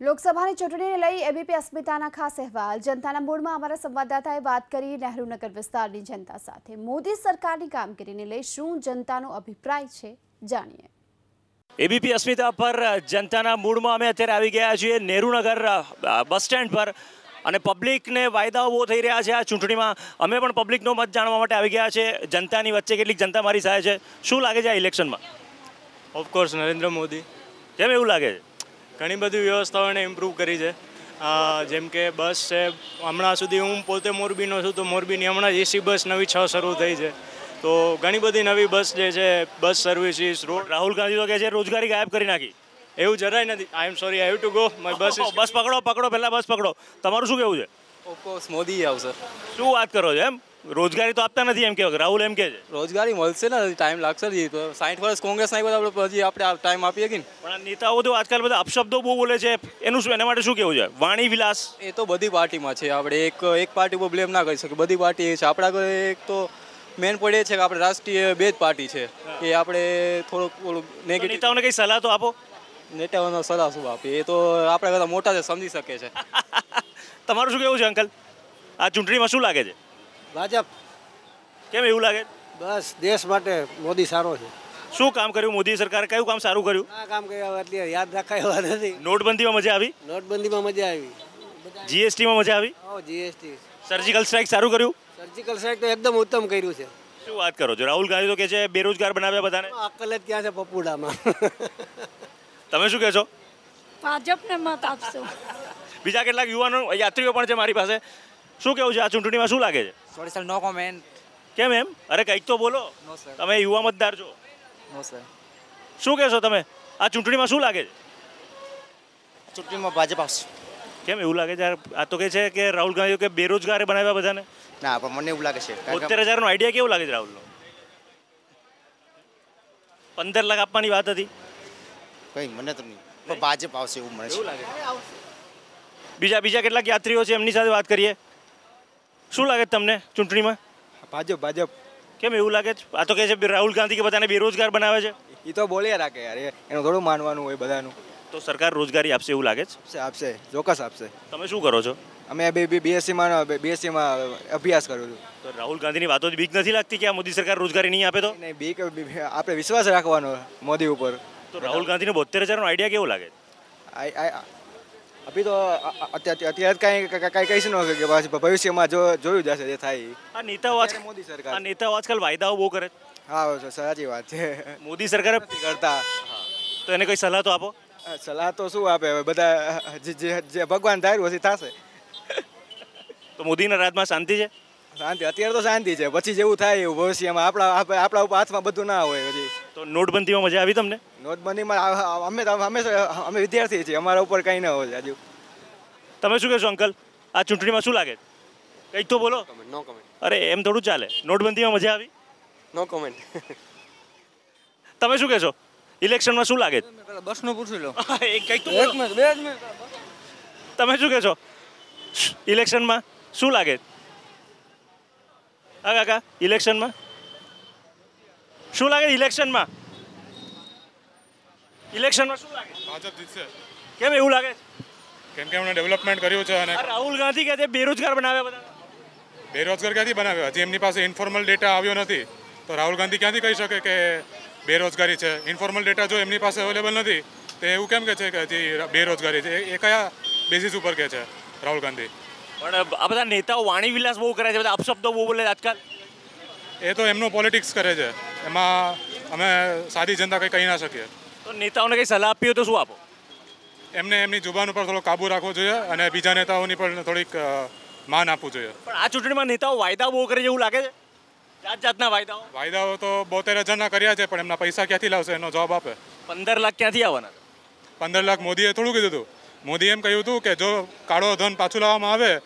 લોકસભાની ચૂંટણીને લઈ એબીપી અસ્મિતાના ખાસ અહેવાલ જનતાના મૂડમાં અમારા સંવાદદાતાએ વાત કરી નહેરુનગર વિસ્તારની જનતા સાથે મોદી સરકારની કામગીરીને લઈ શું જનતાનો અભિપ્રાય છે જાણીએ। એબીપી અસ્મિતા પર જનતાના મૂડમાં અમે અત્યારે આવી ગયા છીએ નહેરુનગર બસ સ્ટેન્ડ પર અને પબ્લિકને વાયદાઓ બહુ થઈ રહ્યા છે આ ચૂંટણીમાં। અમે પણ પબ્લિકનો મત જાણવા માટે આવી ગયા છે। જનતાની વચ્ચે કેટલીક જનતા મારી સાથે છે। શું લાગે છે આ ઇલેક્શનમાં? ઓફકોર્સ નરેન્દ્ર મોદી। કેમ એવું લાગે છે? ઘણી બધી વ્યવસ્થાઓને ઇમ્પ્રૂવ કરી છે, જેમ કે બસ છે। હમણાં સુધી હું પોતે મોરબીનો છું, તો મોરબીની હમણાં જ એસી બસ નવી 6 શરૂ થઈ છે, તો ઘણી બધી નવી બસ જે છે, bus services road. Rahul Gandhi તો કહે છે રોજગારી ગાયબ કરી નાખી। એવું જરાય નથી। I am sorry, I have to go, my bus bus પકડો પહેલા બસ પકડો। તમારું શું કહેવું છે? ઓફકોર્સ મોદી આવશે। શું વાત કરો છો? એમ રોજગારી તો આપતા નથી એમ કે રાહુલ એમ કહે છે? રોજગારી મળશે ને, ટાઈમ લાગશે જ। 60 વર્ષ કોંગ્રેસ નાખી આપણે હજી આપણે ટાઈમ આપીએ કે પણ આ નેતાઓ તો આજકાલ બધા અપશબ્દો બહુ બોલે છે, એનું શું, એના માટે શું કહેવું છે? વાણી વિલાસ એ તો બધી પાર્ટીમાં છે। આપણે એક પાર્ટી પર બ્લેમ ના કરી શકીએ, બધી પાર્ટી છે। આપણા ઘરે એક તો મેન પોઈન્ટ એ છે કે આપણે રાષ્ટ્રીય બે જ પાર્ટી છે, એ આપણે થોડુંક નેગેટિવ નેતાઓને કંઈ સલાહ તો આપો। નેતાઓનો સલાહ શું આપીએ? એ તો આપણા કરતાં મોટા છે, સમજી શકે છે। તમારું શું કહેવું છે અંકલ? આ ચૂંટણીમાં શું લાગે છે? ભાજપ। કેમ એવું લાગે? બસ દેશ માટે મોદી સારો છે। શું કામ કર્યું મોદી સરકારે? કયું કામ સારું કર્યું? આ કામ કર્યા એટલે યાદ રાખાય એવા નથી। નોટબંધીમાં મજા આવી? નોટબંધીમાં મજા આવી, જીએસટીમાં મજા આવી? જીએસટી, સર્જિકલ સ્ટ્રાઇક સારું કર્યું? સર્જિકલ સ્ટ્રાઇક તો એકદમ ઉત્તમ કર્યું છે। શું વાત કરો છો? રાહુલ ગાંધી તો કહે છે બેરોજગાર બનાવ્યા બધાને। અક્કલ જ ક્યાં છે પપ્પુડામાં। તમે શું કહો છો? ભાજપને મત આપશો। બીજા કેટલાક યુવાનો યાત્રીઓ પણ છે મારી પાસે। શું કહેવું છે આ ચૂંટણીમાં શું લાગે છે? સોરી સર, નો કોમેન્ટ। કેમ એમ? અરે કંઈક તો બોલો, નો સર, તમે યુવા મતદાર છો। નો સર। શું કહેશો તમે? આ ચૂંટણીમાં શું લાગે છે? ચૂંટણીમાં ભાજપ આવશે। કેમ એવું લાગે છે? આ તો કહે છે કે રાહુલ ગાંધી કે બેરોજગાર બનાવ્યા બધાને। ના, પણ મને એવું લાગે છે 72,000 નો આઈડિયા કેવો લાગે છે રાહુલનો? 15 લાખ આપવાની વાત હતી। કંઈ મને તો નહીં, પણ ભાજપ આવશે એવું મને છે। બીજા કેટલાક યાત્રીઓ છે, એમની સાથે વાત કરીએ। શું લાગે છે તમને ચૂંટણીમાં? ભાજપ। કેમ એવું લાગે છે? આ તો કહે છે રાહુલ ગાંધી કે બધાને બેરોજગાર બનાવે છે। એ તો બોલ્યા રાખે યાર, એનું થોડું માનવાનું હોય બધાનું। તો સરકાર રોજગારી આપશે એવું લાગે છે? આપશે, ચોક્કસ આપશે। તમે શું કરો છો? અમે બીએસસીમાં અભ્યાસ કરું છું। તો રાહુલ ગાંધીની વાતો બીક નથી લાગતી કે આ મોદી સરકાર રોજગારી નહીં આપે તો? નહીં, બીક આપણે વિશ્વાસ રાખવાનો મોદી ઉપર। તો રાહુલ ગાંધીને 72,000 નો આઈડિયા કેવો લાગે? અભી તો અત્યારે કાંઈ કહી ન કે પાછી ભવિષ્યમાં જોયું જશે જે થાય। આ નેતાઓ મોદી સરકાર, આ નેતાઓ આજકાલ વાયદાઓ બહુ કરે। હા, સાચી વાત છે। મોદી સરકારે કરતા તો એને કોઈ સલાહ તો આપો। સલાહ તો શું આપે, બધા જે ભગવાન ધાર્યું પછી થશે। તો મોદીના રાજમાં શાંતિ છે? શાંતિ અત્યારે તો શાંતિ છે, પછી જેવું થાય એવું ભવિષ્યમાં આપણા ઉપર હાથમાં બધું ના હોય હજી। તો નોટબંધીમાં મજા આવી તમને? નોટબંધીમાં અમે વિદ્યાર્થી છીએ, અમારા ઉપર કંઈ ના હોય હજુ। તમે શું કહેશો અંકલ? આ ચૂંટણીમાં શું લાગે? કંઈક તો બોલો। નો કોમેન્ટ। અરે એમ થોડું ચાલે। નોટબંધીમાં મજા આવી? નો કોમેન્ટ। તમે શું કહેશો? ઇલેક્શનમાં શું લાગે? બસનું પૂછી લો। કંઈક તો બોલો। તમે શું કહેશો? ઇલેક્શનમાં શું લાગે? હા કાકા, ઇલેક્શનમાં શું લાગે? ઇલેક્શનમાં શું લાગે? ભાજપ જીતશે। કેમ એવું લાગે? કેમ કે એમણે ડેવલપમેન્ટ કર્યું છે અને રાહુલ ગાંધી કહે છે બેરોજગાર બનાવ્યા બધા। બેરોજગાર ક્યાંથી બનાવ્યો? હજી એમની પાસે ઇન્ફોર્મલ ડેટા આવ્યો નથી, તો રાહુલ ગાંધી ક્યાંથી કહી શકે કે બેરોજગારી છે? ઇન્ફોર્મલ ડેટા જો એમની પાસે અવેલેબલ નથી તો એવું કેમ કે છે કે હજી બેરોજગારી છે? એ કયા બેસિસ ઉપર કહે છે રાહુલ ગાંધી? પણ આ બધા નેતાઓ વાણી વિલાસ બહુ કરે છે, બધા અપશબ્દો બહુ બોલે આજકાલ। એ તો એમનું પોલિટિક્સ કરે છે, એમાં અમે સાદી જનતા કંઈ કહી ના શકીએ। તો નેતાઓને કંઈ સલાહ આપી હોય તો શું આપો? એમને એમની જુબાન ઉપર થોડો કાબુ રાખવો જોઈએ અને બીજા નેતાઓની પણ થોડીક માન આપવું જોઈએ। પણ આ ચૂંટણીમાં નેતાઓ વાયદાઓ બહુ કરે છે એવું લાગે છે? જાતના વાયદાઓ તો 72,000 કર્યા છે, પણ એમના પૈસા ક્યાંથી લાવશે એનો જવાબ આપે। 15 લાખ ક્યાંથી આવવાના? 15 લાખ મોદીએ થોડું કીધું હતું। મોદીએ એમ કહ્યું હતું કે જો કાળો ધન પાછું લાવવામાં આવે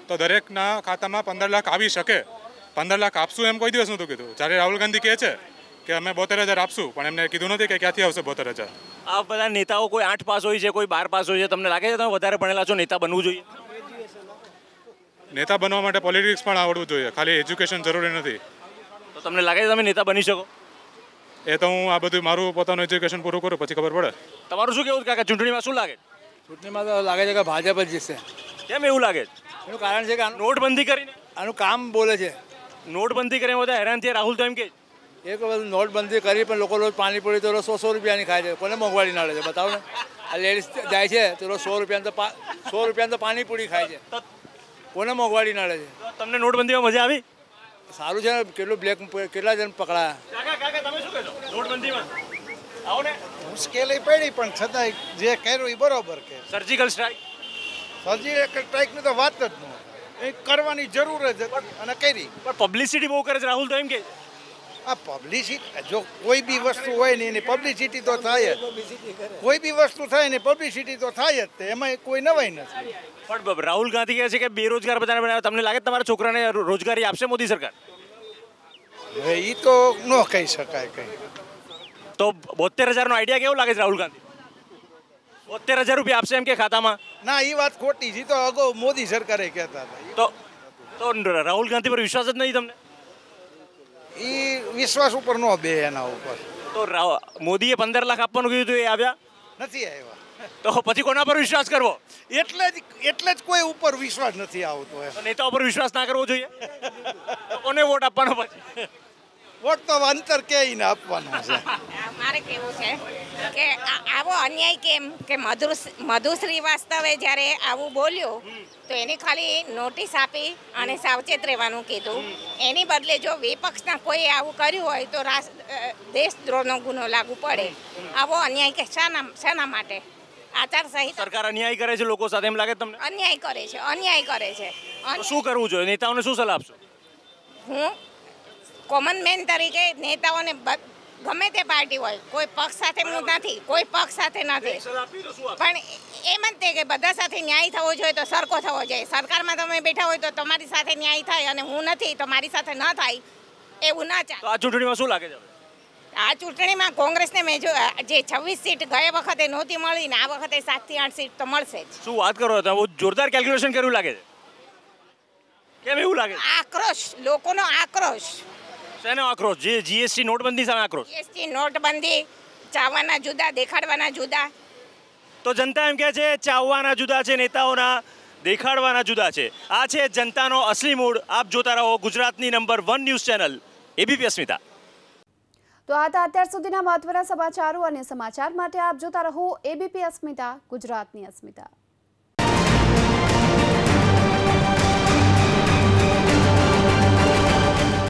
તો દરેકના ખાતામાં 15 લાખ આવી શકે। 15 લાખ આપશું એમ કોઈ દિવસ નહોતું કીધું। જ્યારે રાહુલ ગાંધી કહે છે કે અમે 72,000 આપશું, પણ એમને કીધું નથી કે ક્યાંથી આવશે 72,000। આ બધા નેતાઓ કોઈ 8 પાસ હોય છે, કોઈ 12 પાસ હોય છે, તમને લાગે છે તમે વધારે ભણેલા છો, નેતા બનવું જોઈએ? નેતા બનવા માટે પોલિટિક્સ પણ આવડવું જોઈએ, ખાલી એજ્યુકેશન જરૂરી નથી। તો તમને લાગે છે તમે નેતા બની શકો? એ તો હું આ બધું મારું પોતાનું એજ્યુકેશન પૂરું કરું પછી ખબર પડે। તમારું શું કહેવું કાકા, ચૂંટણીમાં શું લાગે? ચૂંટણીમાં તો લાગે છે કે ભાજપ જ જીતશે. કેમ એવું લાગે છે? એનું કારણ છે કે નોટબંધી કરીને આનું કામ બોલે છે. નોટબંધી કરીને બધા હેરાન થયા રાહુલ તો એમ કે એક બધું નોટબંધી કરી પણ લોકો રોજ પાણીપુરી તો રોજ 100 રૂપિયાની ખાય છે. કોને મોંઘવારી નડે છે બતાવો ને. આ લેડીઝ જાય છે તો રોજ 100 રૂપિયાની તો પાણીપુરી ખાય છે. કોને મોંઘવારી નડે છે? તમને નોટબંધીમાં મજા આવી? સારું છે ને. કેટલું બ્લેક કેટલા જણ પકડાયા. તમે શું કહેશો નોટબંધીમાં? આવો ને. મુશ્કેલી પડી પણ છતાંય જે કર્યું એ બરોબર કે. સર્જિકલ સ્ટ્રાઇક સ્ટ્રાઇકની તો વાત જ ન એ કરવાની જરૂર જ હતી અને કરી. પણ પબ્લિસિટી બહુ કરે છે રાહુલ તો એમ કે આ પબ્લિસિટી જો કોઈ બી વસ્તુ હોય ને એની પબ્લિસિટી તો થાય જ. કોઈ બી વસ્તુ થાય ને પબ્લિસિટી તો થાય જ. એમાં કોઈ નવાઈ નથી. પણ રાહુલ ગાંધી કહે છે કે બેરોજગાર બધાને બનાવે. તમને લાગે તમારા છોકરાને રોજગારી આપશે મોદી સરકાર? હવે એ તો ન કહી શકાય કંઈ. તો 72,000નો આઈડિયા કેવો લાગે છે રાહુલ ગાંધી? 72,000 રૂપિયા આપશે એમ કે ખાતામાં? ના એ વાત ખોટી છે. તો અગાઉ મોદી સરકારે કહેતા હતા. તો રાહુલ ગાંધી પર વિશ્વાસ જ નહીં તમને? એ વિશ્વાસ ઉપર ન બે એના ઉપર. તો મોદીએ 15 લાખ આપવાનું કીધું એ આવ્યા નથી આવ્યા. તો પછી કોના પર વિશ્વાસ કરવો? એટલે જ કોઈ ઉપર વિશ્વાસ નથી આવતો. નેતા ઉપર વિશ્વાસ ના કરવો જોઈએ? તો કોને વોટ આપવાનો પછી? વોટ તો અંતર ક્યાંય આપવાનો છે. મારે કેવું છે કે આવો અન્યાય કેમ કે મધુ શ્રીવાસ્તવે જ્યારે આવું બોલ્યું તો એને ખાલી નોટિસ આપી અને સાવચેત રહેવાનું કીધું. એની બદલે જો વિપક્ષના કોઈ આવું કર્યું હોય તો દેશદ્રોહનો ગુનો લાગુ પડે. આવો અન્યાય કે શાના માટે? આચારસંહિતા. સરકાર અન્યાય કરે છે લોકો સાથે એમ લાગે તમને? અન્યાય કરે છે. શું કરવું જોઈએ? નેતાઓને શું સલાહ આપશો? હું કોમન મેન તરીકે નેતાઓને ગમે તે પાર્ટી હોય, કોઈ પક્ષ સાથે હું નથી, કોઈ પક્ષ સાથે નથી, પણ એમ જ તે કે બધા સાથે ન્યાય થવો જોઈએ તો સરખો થવો જોઈએ. સરકારમાં તમે બેઠા હોય તો તમારી સાથે ન્યાય થાય અને હું નથી તો મારી સાથે ન થાય એવું ના ચાલે. આ ચૂંટણીમાં શું લાગે છે? આ ચૂંટણીમાં કોંગ્રેસને જે 26 સીટ ગયા વખતે નહોતી મળી ને આ વખતે 7 થી 8 સીટ તો મળશે જ. શું વાત કરો છો? બહુ જોરદાર કેલ્ક્યુલેશન કર્યું લાગે છે. કેમ એવું લાગે? આક્રોશ, લોકોનો આક્રોશ. શેનો આક્રોશ? જે જીએસટી નોટબંધી સામે આક્રોશ? જીએસટી નોટબંધી ચાવવાના જુદા, દેખાડવાના જુદા. તો જનતા એમ કહે છે ચાવવાના જુદા છે, નેતાઓના દેખાડવાના જુદા છે. આ છે જનતાનો અસલી મૂડ. આપ જોતા રહો ગુજરાતની નંબર 1 ન્યૂઝ ચેનલ એબીપી અસ્મિતા. તો આ હતા અત્યાર સુધીના મહત્વના સમાચારો અને સમાચાર માટે આપ જોતા રહો એબીપી અસ્મિતા, ગુજરાતની અસ્મિતા.